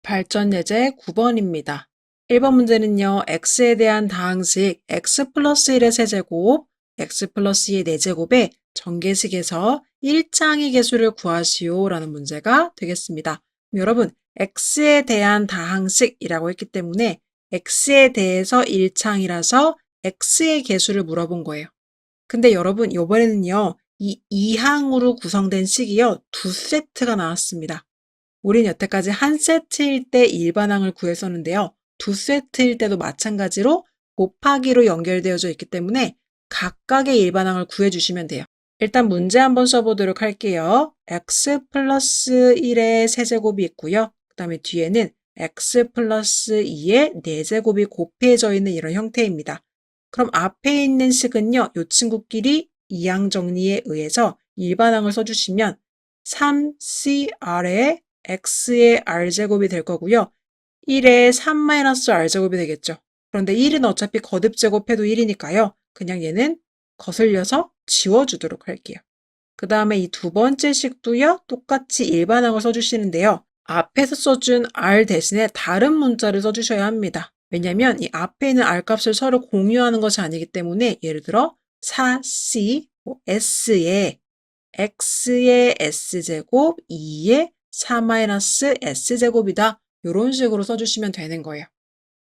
발전예제 9번입니다. 1번 문제는요. x에 대한 다항식 x 플러스 1의 세제곱, x 플러스 2의 4제곱의 전개식에서 1창의 개수를 구하시오 라는 문제가 되겠습니다. 여러분, x에 대한 다항식이라고 했기 때문에 x에 대해서 1창이라서 x의 개수를 물어본 거예요. 근데 여러분, 이번에는요. 이 2항으로 구성된 식이요. 2세트가 나왔습니다. 우린 여태까지 한 세트일 때 일반항을 구했었는데요. 2세트일 때도 마찬가지로 곱하기로 연결되어져 있기 때문에 각각의 일반항을 구해주시면 돼요. 일단 문제 한번 써보도록 할게요. x 플러스 1의 세제곱이 있고요. 그 다음에 뒤에는 x 플러스 2의 4제곱이 곱해져 있는 이런 형태입니다. 그럼 앞에 있는 식은요. 이 친구끼리 이항 정리에 의해서 일반항을 써주시면 3cr의 x의 r제곱이 될 거고요. 1의 3-r제곱이 되겠죠. 그런데 1은 어차피 거듭제곱해도 1이니까요. 그냥 얘는 거슬려서 지워주도록 할게요. 그 다음에 이 두 번째 식도요. 똑같이 일반항을 써주시는데요. 앞에서 써준 r 대신에 다른 문자를 써주셔야 합니다. 왜냐면 이 앞에 있는 r값을 서로 공유하는 것이 아니기 때문에 예를 들어 4c, s의 x의 s제곱, 2의 4-s제곱이다. 이런 식으로 써주시면 되는 거예요.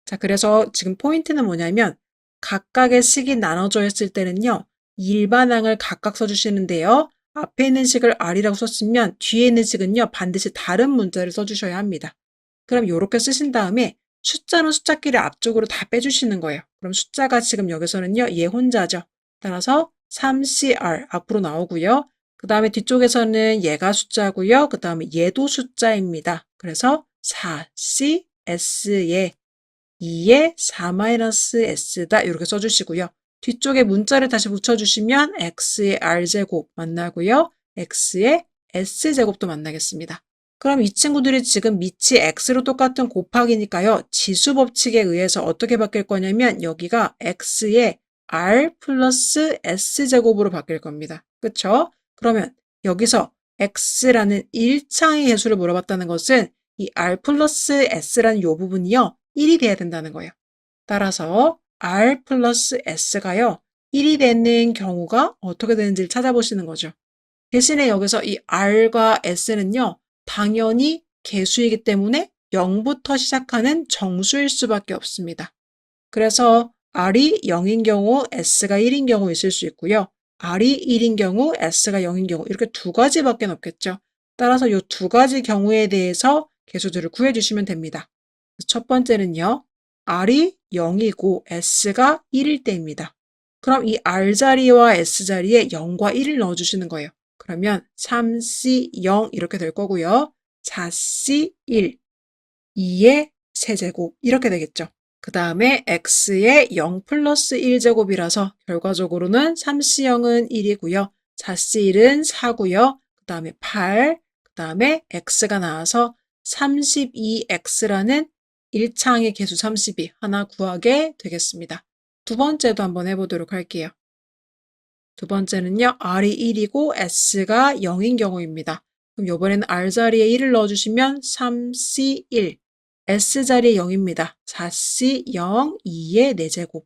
자, 그래서 지금 포인트는 뭐냐면 각각의 식이 나눠져 있을 때는요. 일반항을 각각 써주시는데요. 앞에 있는 식을 r이라고 썼으면 뒤에 있는 식은요. 반드시 다른 문자를 써주셔야 합니다. 그럼 이렇게 쓰신 다음에 숫자는 숫자끼리 앞쪽으로 다 빼주시는 거예요. 그럼 숫자가 지금 여기서는요. 얘 혼자죠. 따라서 3cr 앞으로 나오고요. 그 다음에 뒤쪽에서는 얘가 숫자고요. 그 다음에 얘도 숫자입니다. 그래서 4CS에 2의 4-S다 이렇게 써주시고요. 뒤쪽에 문자를 다시 붙여주시면 x의 r제곱 만나고요. x의 s제곱도 만나겠습니다. 그럼 이 친구들이 지금 밑이 x로 똑같은 곱하기니까요. 지수법칙에 의해서 어떻게 바뀔 거냐면 여기가 x의 r 플러스 s제곱으로 바뀔 겁니다. 그쵸? 그러면 여기서 x라는 1창의 개수를 물어봤다는 것은 이 r 플러스 s라는 이 부분이요. 1이 돼야 된다는 거예요. 따라서 r 플러스 s가요. 1이 되는 경우가 어떻게 되는지를 찾아보시는 거죠. 대신에 여기서 이 r과 s는요. 당연히 개수이기 때문에 0부터 시작하는 정수일 수밖에 없습니다. 그래서 r이 0인 경우 s가 1인 경우 있을 수 있고요. r이 1인 경우 s가 0인 경우 이렇게 두 가지밖에 없겠죠. 따라서 이 두 가지 경우에 대해서 개수들을 구해주시면 됩니다. 첫 번째는요. r이 0이고 s가 1일 때입니다. 그럼 이 r 자리와 s 자리에 0과 1을 넣어주시는 거예요. 그러면 3c 0 이렇게 될 거고요. 4c 1, 2의 세제곱 이렇게 되겠죠. 그 다음에 x의 0 플러스 1제곱이라서 결과적으로는 3c0은 1이고요. 4c1은 4고요. 그 다음에 8, 그 다음에 x가 나와서 32x라는 1창의 개수 32 하나 구하게 되겠습니다. 두 번째도 한번 해보도록 할게요. 두 번째는요. r이 1이고 s가 0인 경우입니다. 그럼 이번에는 r 자리에 1을 넣어주시면 3c1, s 자리에 0입니다. 4c 0, 2의 4제곱.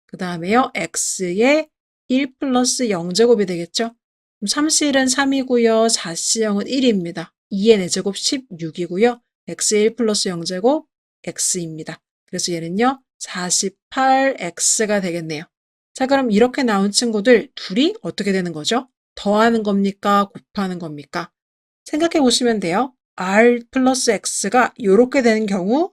그 다음에요. x의 1 플러스 0제곱이 되겠죠? 그럼 3c1은 3이고요. 4c 0은 1입니다. 2의 4제곱 16이고요. x 1 플러스 0제곱 x입니다. 그래서 얘는요. 48x가 되겠네요. 자, 그럼 이렇게 나온 친구들 둘이 어떻게 되는 거죠? 더하는 겁니까? 곱하는 겁니까? 생각해 보시면 돼요. r 플러스 x가 이렇게 되는 경우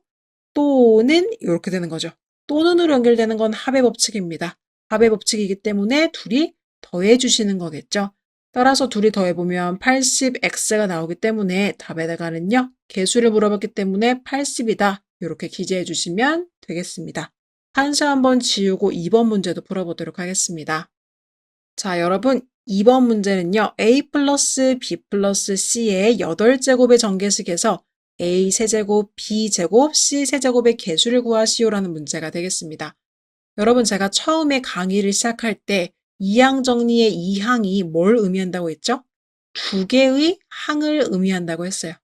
또는 이렇게 되는 거죠. 또는으로 연결되는 건 합의 법칙입니다. 합의 법칙이기 때문에 둘이 더해 주시는 거겠죠. 따라서 둘이 더해보면 80x가 나오기 때문에 답에다가는요. 개수를 물어봤기 때문에 80이다. 이렇게 기재해 주시면 되겠습니다. 한수 한번 지우고 2번 문제도 풀어보도록 하겠습니다. 자, 여러분 2번 문제는요. a 플러스 b 플러스 c의 8제곱의 전개식에서 a 세제곱, b 제곱, c 세제곱의 개수를 구하시오라는 문제가 되겠습니다. 여러분 제가 처음에 강의를 시작할 때 이항 정리의 이항이 뭘 의미한다고 했죠? 두 개의 항을 의미한다고 했어요.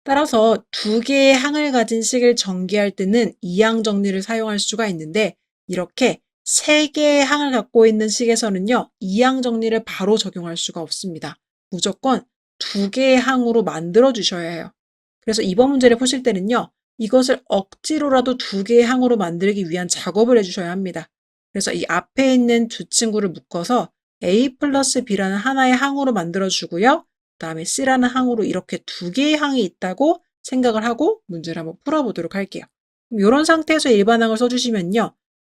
따라서 두 개의 항을 가진 식을 전개할 때는 이항 정리를 사용할 수가 있는데 이렇게 세 개의 항을 갖고 있는 식에서는요, 이항 정리를 바로 적용할 수가 없습니다. 무조건 두 개의 항으로 만들어 주셔야 해요. 그래서 이번 문제를 푸실 때는요, 이것을 억지로라도 두 개의 항으로 만들기 위한 작업을 해주셔야 합니다. 그래서 이 앞에 있는 두 친구를 묶어서 A 플러스 B라는 하나의 항으로 만들어 주고요. 그 다음에 C라는 항으로 이렇게 두 개의 항이 있다고 생각을 하고 문제를 한번 풀어보도록 할게요. 이런 상태에서 일반항을 써주시면요.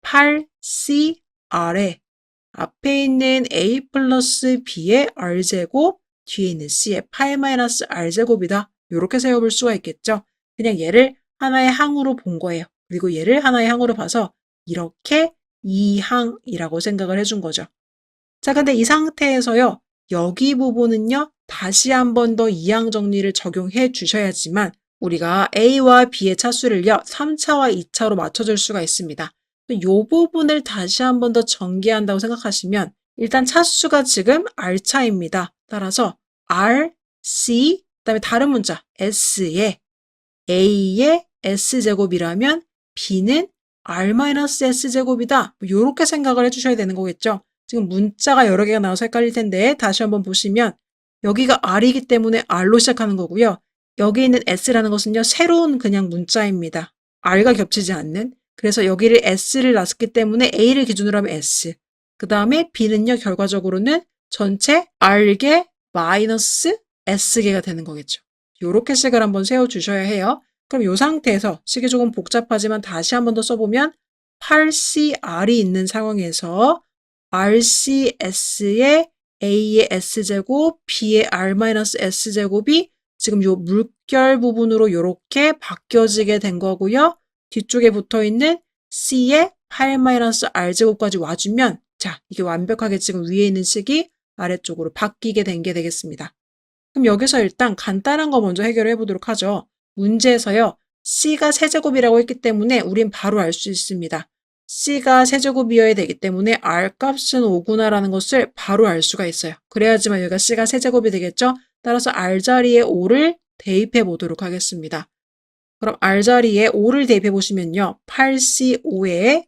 8CR에 앞에 있는 A 플러스 B의 R제곱, 뒤에 있는 C의 8-R제곱이다. 이렇게 세워볼 수가 있겠죠. 그냥 얘를 하나의 항으로 본 거예요. 그리고 얘를 하나의 항으로 봐서 이렇게 2항이라고 생각을 해준 거죠. 자, 근데 이 상태에서요. 여기 부분은요. 다시 한 번 더 이항 정리를 적용해 주셔야지만 우리가 A와 B의 차수를요. 3차와 2차로 맞춰줄 수가 있습니다. 이 부분을 다시 한 번 더 전개한다고 생각하시면 일단 차수가 지금 R차입니다. 따라서 R, C, 그다음에 다른 문자 S에 A의 S제곱이라면 B는 R-S제곱이다. 이렇게 생각을 해주셔야 되는 거겠죠. 지금 문자가 여러 개가 나와서 헷갈릴 텐데 다시 한번 보시면 여기가 R이기 때문에 R로 시작하는 거고요. 여기 있는 S라는 것은요. 새로운 그냥 문자입니다. R과 겹치지 않는. 그래서 여기를 S를 놨기 때문에 A를 기준으로 하면 S. 그 다음에 B는요. 결과적으로는 전체 R개 마이너스 S개가 되는 거겠죠. 이렇게 식을 한번 세워주셔야 해요. 그럼 이 상태에서 식이 조금 복잡하지만 다시 한번 더 써보면 8CR이 있는 상황에서 RCS의 A의 S제곱, B의 R-S제곱이 지금 이 물결 부분으로 이렇게 바뀌어지게 된 거고요. 뒤쪽에 붙어있는 C의 8-R제곱까지 와주면 자, 이게 완벽하게 지금 위에 있는 식이 아래쪽으로 바뀌게 된 게 되겠습니다. 그럼 여기서 일단 간단한 거 먼저 해결해 보도록 하죠. 문제에서요. C가 세제곱이라고 했기 때문에 우린 바로 알 수 있습니다. C가 세제곱이어야 되기 때문에 R 값은 5구나라는 것을 바로 알 수가 있어요. 그래야지만 여기가 C가 세제곱이 되겠죠? 따라서 R 자리에 5를 대입해 보도록 하겠습니다. 그럼 R 자리에 5를 대입해 보시면요. 8C5에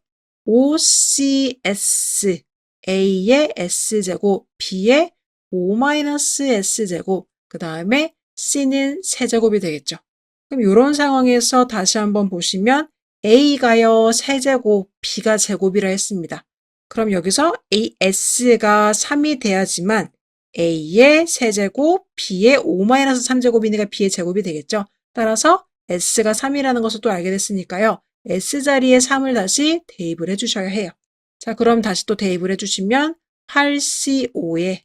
5CS A의 S제곱, B의 5-S제곱, 그 다음에 C는 세제곱이 되겠죠. 그럼 이런 상황에서 다시 한번 보시면 A가요 세제곱, B가 제곱이라 했습니다. 그럼 여기서 S가 3이 돼야지만 A의 세제곱, B의 5-3제곱이니까 B의 제곱이 되겠죠. 따라서 S가 3이라는 것을 또 알게 됐으니까요. S자리에 3을 다시 대입을 해주셔야 해요. 자, 그럼 다시 또 대입을 해주시면 8C5에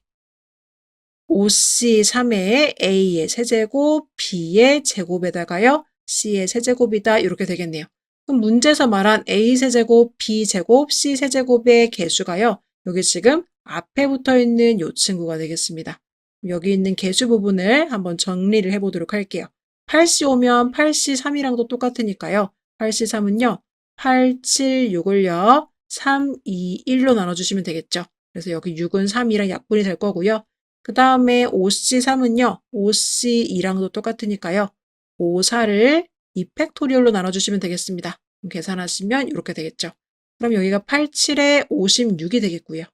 5C3에 A의 세제곱, B의 제곱에다가요. C의 세제곱이다. 이렇게 되겠네요. 그럼 문제에서 말한 A 세제곱, B 제곱, C 세제곱의 개수가요. 여기 지금 앞에 붙어 있는 이 친구가 되겠습니다. 여기 있는 개수 부분을 한번 정리를 해보도록 할게요. 8C5면 8C3이랑도 똑같으니까요. 8C3은요. 8, 7, 6을요. 3, 2, 1로 나눠주시면 되겠죠. 그래서 여기 6은 3이랑 약분이 될 거고요. 그 다음에 5C3은요. 5C2랑도 똑같으니까요. 5, 4를 2팩토리얼로 나눠주시면 되겠습니다. 계산하시면 이렇게 되겠죠. 그럼 여기가 8, 7에 56이 되겠고요.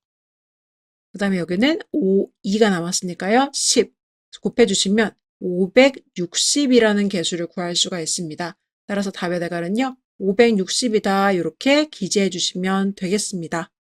그 다음에 여기는 5, 2가 남았으니까요. 10 곱해주시면 560이라는 개수를 구할 수가 있습니다. 따라서 답의 대가는요. 560이다 이렇게 기재해 주시면 되겠습니다.